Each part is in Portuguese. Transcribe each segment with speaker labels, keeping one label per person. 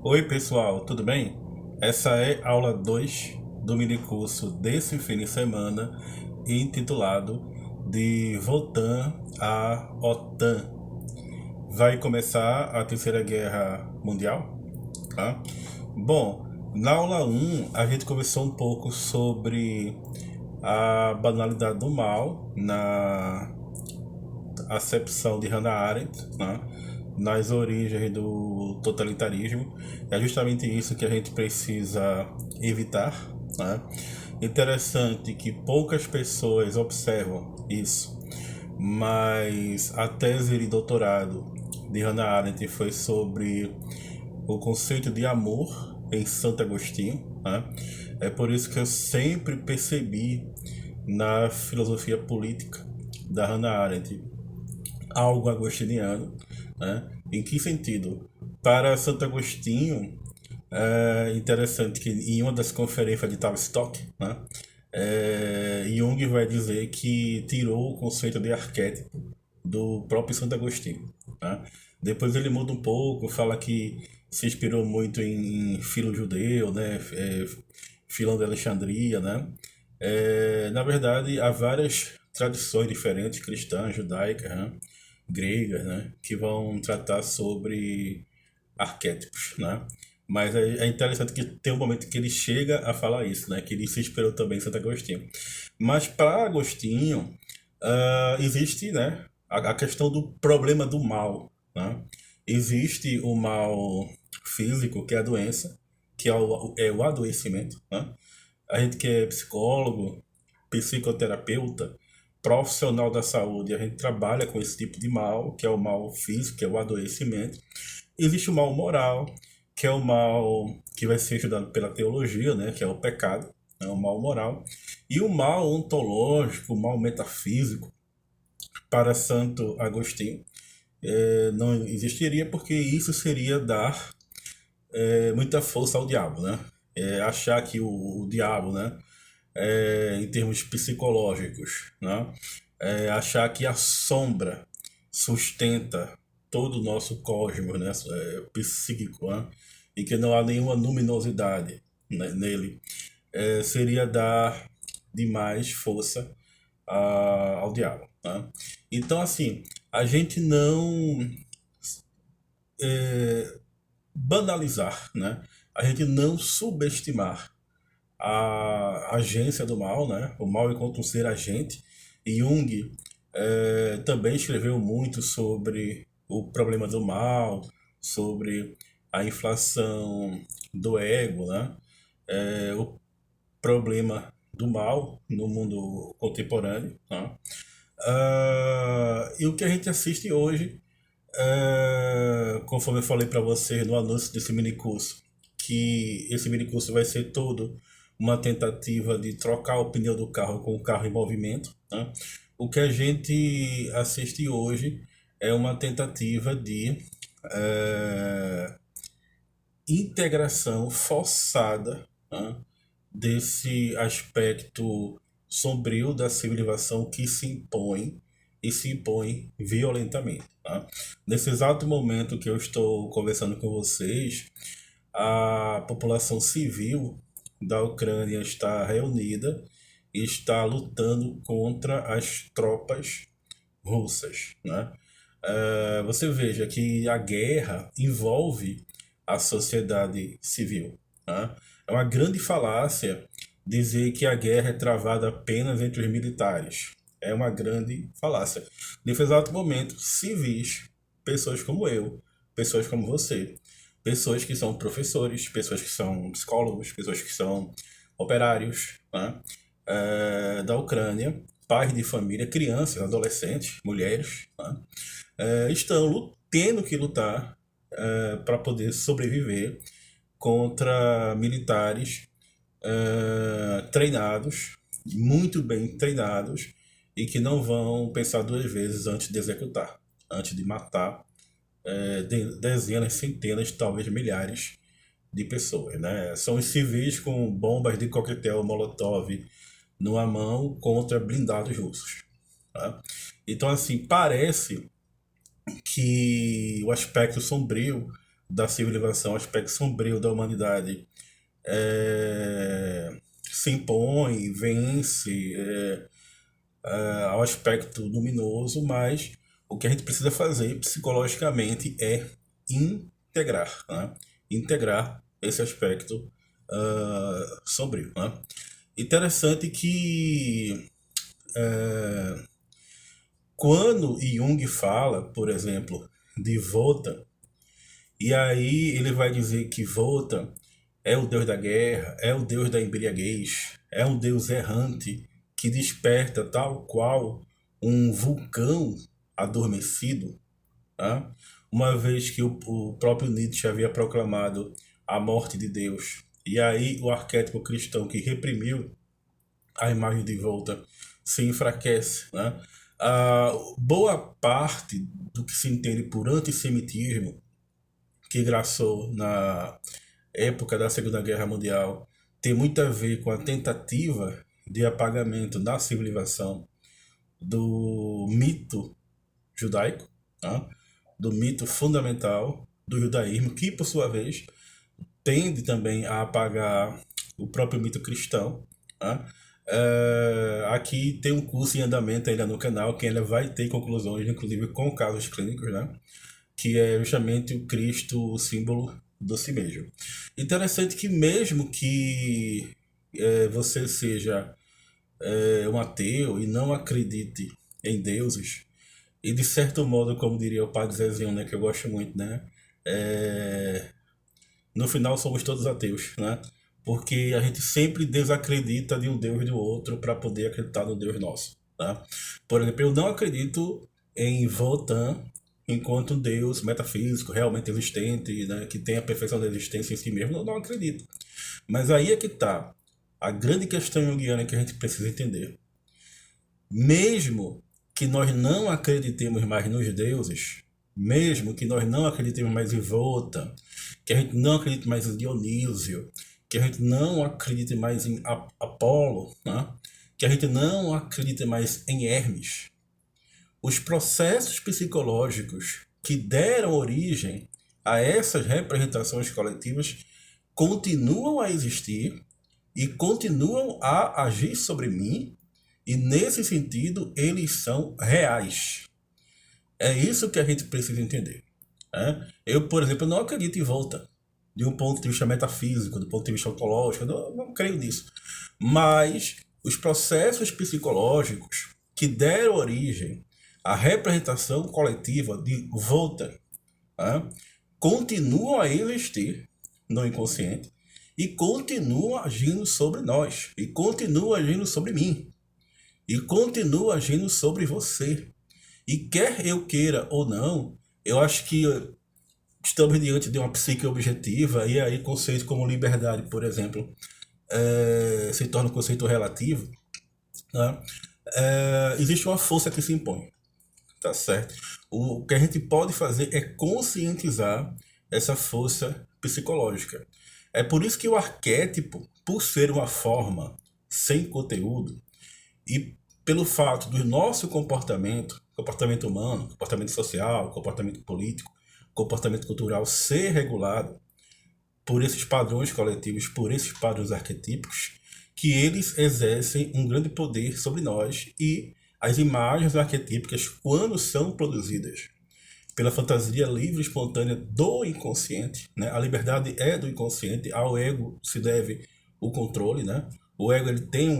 Speaker 1: Oi, pessoal, tudo bem? Essa é a aula 2 do minicurso desse fim de semana, intitulado De Votan à OTAN. Vai começar a Terceira Guerra Mundial, tá? Bom, na aula um a gente conversou um pouco sobre a banalidade do mal na acepção de Hannah Arendt, né, nas origens do totalitarismo. É justamente isso que a gente precisa evitar. Né? Interessante que poucas pessoas observam isso, mas a tese de doutorado de Hannah Arendt foi sobre o conceito de amor em Santo Agostinho. Né? É por isso que eu sempre percebi na filosofia política da Hannah Arendt algo agostiniano, né? Em que sentido? Para Santo Agostinho, é interessante que em uma das conferências de Tavistock, né, Jung vai dizer que tirou o conceito de arquétipo do próprio Santo Agostinho. Né? Depois ele muda um pouco, fala que se inspirou muito em Filo Judeu, né, Filão de Alexandria, né? Na verdade, há várias tradições diferentes, cristãs, judaicas, né? Gregas, né? Que vão tratar sobre arquétipos, né? Mas é interessante que tem um momento que ele chega a falar isso, né? Que ele se inspirou também em Santo Agostinho. Mas para Agostinho, existe, né? A questão do problema do mal, né? Existe o mal físico, que é a doença, que é o adoecimento, né? A gente que é psicólogo, psicoterapeuta, profissional da saúde, a gente trabalha com esse tipo de mal, que é o mal físico, que é o adoecimento. Existe o mal moral, que é o mal que vai ser estudado pela teologia, né, que é o pecado, é o mal moral. E o mal ontológico, o mal metafísico, para Santo Agostinho, não existiria porque isso seria dar muita força ao diabo, né? Achar que o diabo, né, em termos psicológicos, né? Achar que a sombra sustenta todo o nosso cosmos, né? Psíquico, né? E que não há nenhuma luminosidade, né, nele, seria dar demais força ao diabo. Né? Então, assim, a gente não banalizar, né? A gente não subestimar a agência do mal, né? O mal enquanto um ser agente. E Jung também escreveu muito sobre o problema do mal, sobre a inflação do ego, né? O problema do mal no mundo contemporâneo. Né? E o que a gente assiste hoje, conforme eu falei para você no anúncio desse minicurso, que esse minicurso vai ser todo uma tentativa de trocar o pneu do carro com o carro em movimento. Né? O que a gente assiste hoje é uma tentativa de eh, integração forçada, né, desse aspecto sombrio da civilização que se impõe e se impõe violentamente. Tá? Nesse exato momento que eu estou conversando com vocês, a população civil da Ucrânia está reunida e está lutando contra as tropas russas. Né? Você veja que a guerra envolve a sociedade civil. Né? É uma grande falácia dizer que a guerra é travada apenas entre os militares. É uma grande falácia. Nesse exato momento, civis, pessoas como eu, pessoas como você, pessoas que são professores, pessoas que são psicólogos, pessoas que são operários, né, da Ucrânia, pais de família, crianças, adolescentes, mulheres, né, estão tendo que lutar para poder sobreviver contra militares treinados, muito bem treinados, e que não vão pensar duas vezes antes de executar, antes de matar dezenas, centenas, talvez milhares de pessoas. Né? São os civis com bombas de coquetel Molotov numa mão contra blindados russos. Tá? Então, assim, parece que o aspecto sombrio da civilização, o aspecto sombrio da humanidade, se impõe, vence, ao aspecto luminoso, mas o que a gente precisa fazer psicologicamente é integrar, né? Integrar esse aspecto sombrio, né? Interessante que quando Jung fala, por exemplo, de Wotan, e aí ele vai dizer que Wotan é o deus da guerra, é o deus da embriaguez, é um deus errante que desperta tal qual um vulcão adormecido, tá? Uma vez que o próprio Nietzsche havia proclamado a morte de Deus. E aí o arquétipo cristão que reprimiu a imagem de volta se enfraquece, né? Boa parte do que se entende por antissemitismo, que graçou na época da Segunda Guerra Mundial, tem muito a ver com a tentativa de apagamento da civilização do mito judaico, tá? Do mito fundamental do judaísmo, que por sua vez tende também a apagar o próprio mito cristão, tá? Aqui tem um curso em andamento ainda no canal que ainda vai ter conclusões, inclusive com casos clínicos, né? Que é justamente o Cristo, o símbolo do si mesmo. Interessante que mesmo que você seja um ateu e não acredite em deuses, e de certo modo, como diria o Padre Zezinho, né, que eu gosto muito, né, no final somos todos ateus, né? Porque a gente sempre desacredita de um Deus e do outro para poder acreditar no Deus nosso, tá? Por exemplo, eu não acredito em Wotan enquanto um Deus metafísico, realmente existente, né, que tem a perfeição da existência em si mesmo, eu não acredito. Mas aí é que está a grande questão junguiana que a gente precisa entender. Mesmo que nós não acreditemos mais nos deuses, mesmo que nós não acreditemos mais em Wotan, que a gente não acredite mais em Dionísio, que a gente não acredite mais em Apolo, né? Que a gente não acredite mais em Hermes, os processos psicológicos que deram origem a essas representações coletivas continuam a existir e continuam a agir sobre mim, e nesse sentido eles são reais. É isso que a gente precisa entender, né? Eu, por exemplo, não acredito em volta, de um ponto de vista metafísico, do ponto de vista ontológico, eu não creio nisso. Mas os processos psicológicos que deram origem à representação coletiva de volta, né, continuam a existir no inconsciente e continuam agindo sobre nós, e continuam agindo sobre mim, e continuam agindo sobre você. E quer eu queira ou não, eu acho que estamos diante de uma psique objetiva, e aí conceitos como liberdade, por exemplo, se torna um conceito relativo, né? Existe uma força que se impõe, tá certo? O que a gente pode fazer é conscientizar essa força psicológica. É por isso que o arquétipo, por ser uma forma sem conteúdo, e pelo fato do nosso comportamento humano, comportamento social, comportamento político, comportamento cultural ser regulado por esses padrões coletivos, por esses padrões arquetípicos, que eles exercem um grande poder sobre nós, e as imagens arquetípicas, quando são produzidas pela fantasia livre e espontânea do inconsciente, né? A liberdade é do inconsciente, ao ego se deve o controle, né? O ego ele tem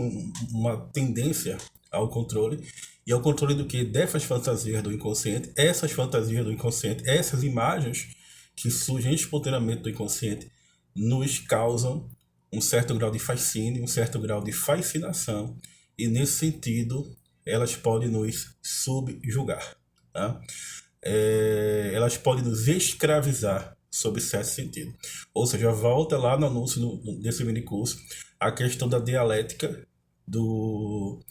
Speaker 1: uma tendência ao controle, e ao controle do que? Dessas fantasias do inconsciente. Essas fantasias do inconsciente, essas imagens que surgem espontaneamente do inconsciente, nos causam um certo grau de fascínio, um certo grau de fascinação, e nesse sentido elas podem nos subjugar, tá? Elas podem nos escravizar sob certo sentido. Ou seja, volta lá no anúncio desse mini curso a questão da dialética do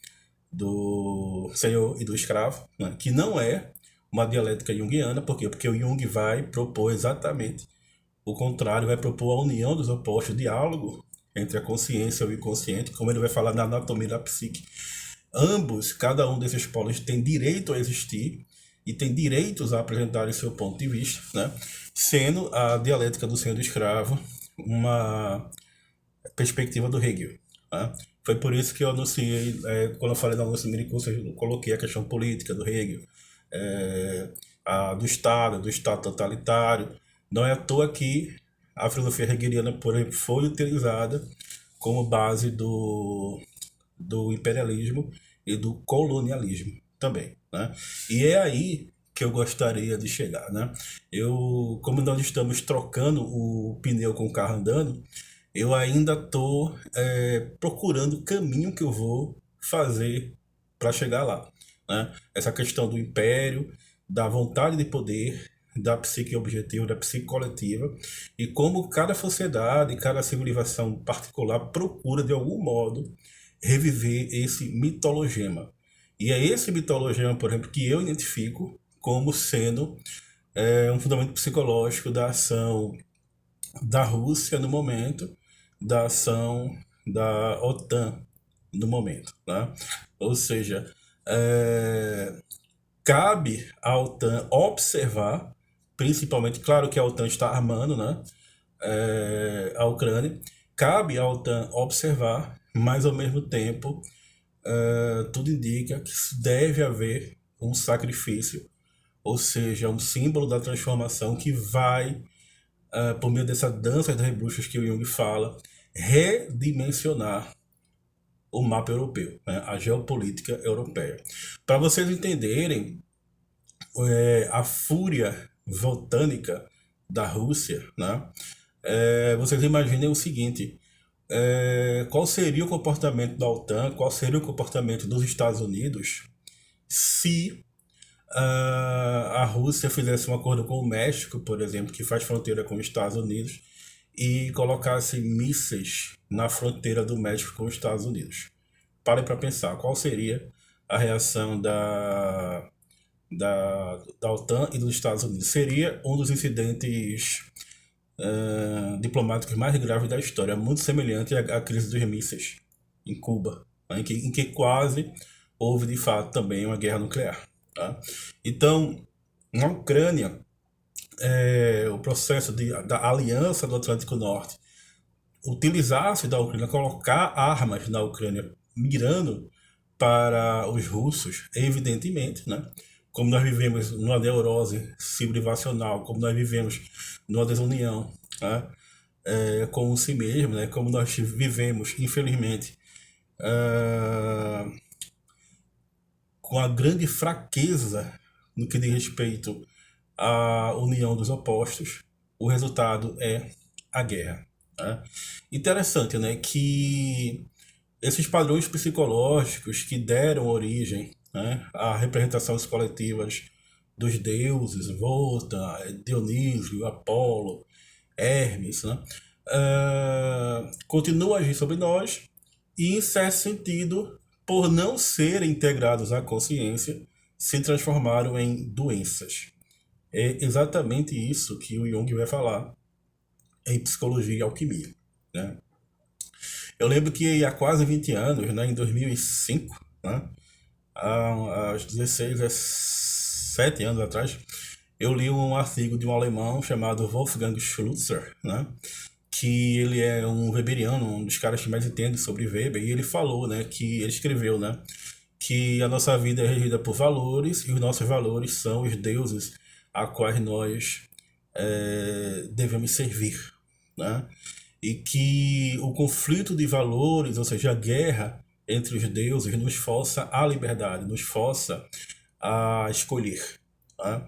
Speaker 1: senhor e do escravo, né? Que não é uma dialética junguiana. Por quê? Porque o Jung vai propor exatamente o contrário, vai propor a união dos opostos, o diálogo entre a consciência e o inconsciente, como ele vai falar na anatomia da psique. Ambos, cada um desses polos tem direito a existir, e têm direitos a apresentarem seu ponto de vista, né? Sendo a dialética do senhor do escravo uma perspectiva do Hegel, né? Foi por isso que eu anunciei, quando eu falei no anúncio do minicurso, eu coloquei a questão política do Hegel, é, do Estado totalitário. Não é à toa que a filosofia hegeliana, por exemplo, foi utilizada como base do imperialismo e do colonialismo também, né? E é aí que eu gostaria de chegar, né? Como nós estamos trocando o pneu com o carro andando, eu ainda estou procurando o caminho que eu vou fazer para chegar lá, né? Essa questão do império, da vontade de poder, da psique objetiva, da psique coletiva, e como cada sociedade, cada civilização particular procura, de algum modo, reviver esse mitologema. E é esse mitologema, por exemplo, que eu identifico como sendo um fundamento psicológico da ação da Rússia no momento, da ação da OTAN no momento, né? Ou seja, cabe à OTAN observar, principalmente, claro que a OTAN está armando, né, a Ucrânia, cabe à OTAN observar, mas ao mesmo tempo tudo indica que deve haver um sacrifício, ou seja, um símbolo da transformação que vai, por meio dessa dança das rebuxas que o Jung fala, redimensionar o mapa europeu, né, a geopolítica europeia. Para vocês entenderem a fúria voltânica da Rússia, né, vocês imaginem o seguinte: qual seria o comportamento da OTAN, qual seria o comportamento dos Estados Unidos se a Rússia fizesse um acordo com o México, por exemplo, que faz fronteira com os Estados Unidos, e colocasse mísseis na fronteira do México com os Estados Unidos. Parem para pensar, qual seria a reação da OTAN e dos Estados Unidos? Seria um dos incidentes diplomáticos mais graves da história, muito semelhante à crise dos mísseis em Cuba, né, em que quase houve de fato também uma guerra nuclear. Tá? Então, na Ucrânia, o processo da aliança do Atlântico Norte utilizar-se da Ucrânia, colocar armas na Ucrânia, mirando para os russos, evidentemente, né? Como nós vivemos numa neurose civilizacional, como nós vivemos numa desunião, né, com si mesmo, né, como nós vivemos, infelizmente, com a grande fraqueza no que diz respeito à união dos opostos, o resultado é a guerra. Né? Interessante, né, que esses padrões psicológicos que deram origem, né, a representações coletivas dos deuses, Wotan, Dionísio, Apolo, Hermes, né, continuam a agir sobre nós e, em certo sentido, por não serem integrados à consciência, se transformaram em doenças. É exatamente isso que o Jung vai falar em Psicologia e Alquimia. Né? Eu lembro que há quase 20 anos, né, em 2005, né, há 16, 17 anos atrás, eu li um artigo de um alemão chamado Wolfgang Schultzer, né, que ele é um weberiano, um dos caras que mais entende sobre Weber, e ele falou, né, que ele escreveu, né, que a nossa vida é regida por valores e os nossos valores são os deuses a quais nós devemos servir, né? E que o conflito de valores, ou seja, a guerra entre os deuses, nos força à liberdade, nos força a escolher. Tá?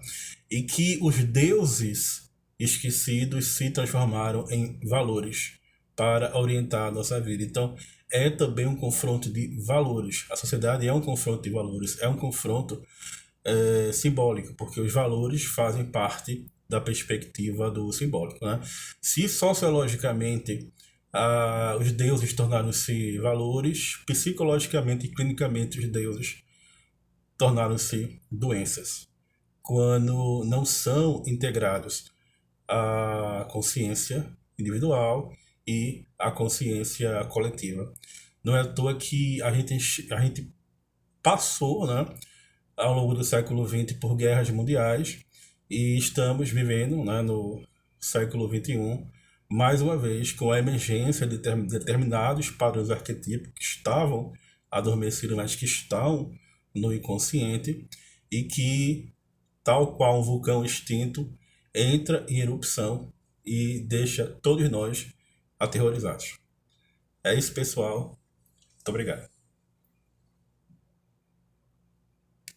Speaker 1: E que os deuses esquecidos se transformaram em valores para orientar a nossa vida. Então, é também um confronto de valores. A sociedade é um confronto de valores, é um confronto simbólico, porque os valores fazem parte da perspectiva do simbólico. Né? Se sociologicamente os deuses tornaram-se valores, psicologicamente e clinicamente os deuses tornaram-se doenças, quando não são integrados à consciência individual e à consciência coletiva. Não é à toa que a gente passou, né, ao longo do século XX por guerras mundiais e estamos vivendo, né, no século XXI, mais uma vez, com a emergência de determinados padrões arquetípicos que estavam adormecidos, mas que estão no inconsciente e que, tal qual um vulcão extinto, entra em erupção e deixa todos nós aterrorizados. É isso, pessoal. Muito obrigado.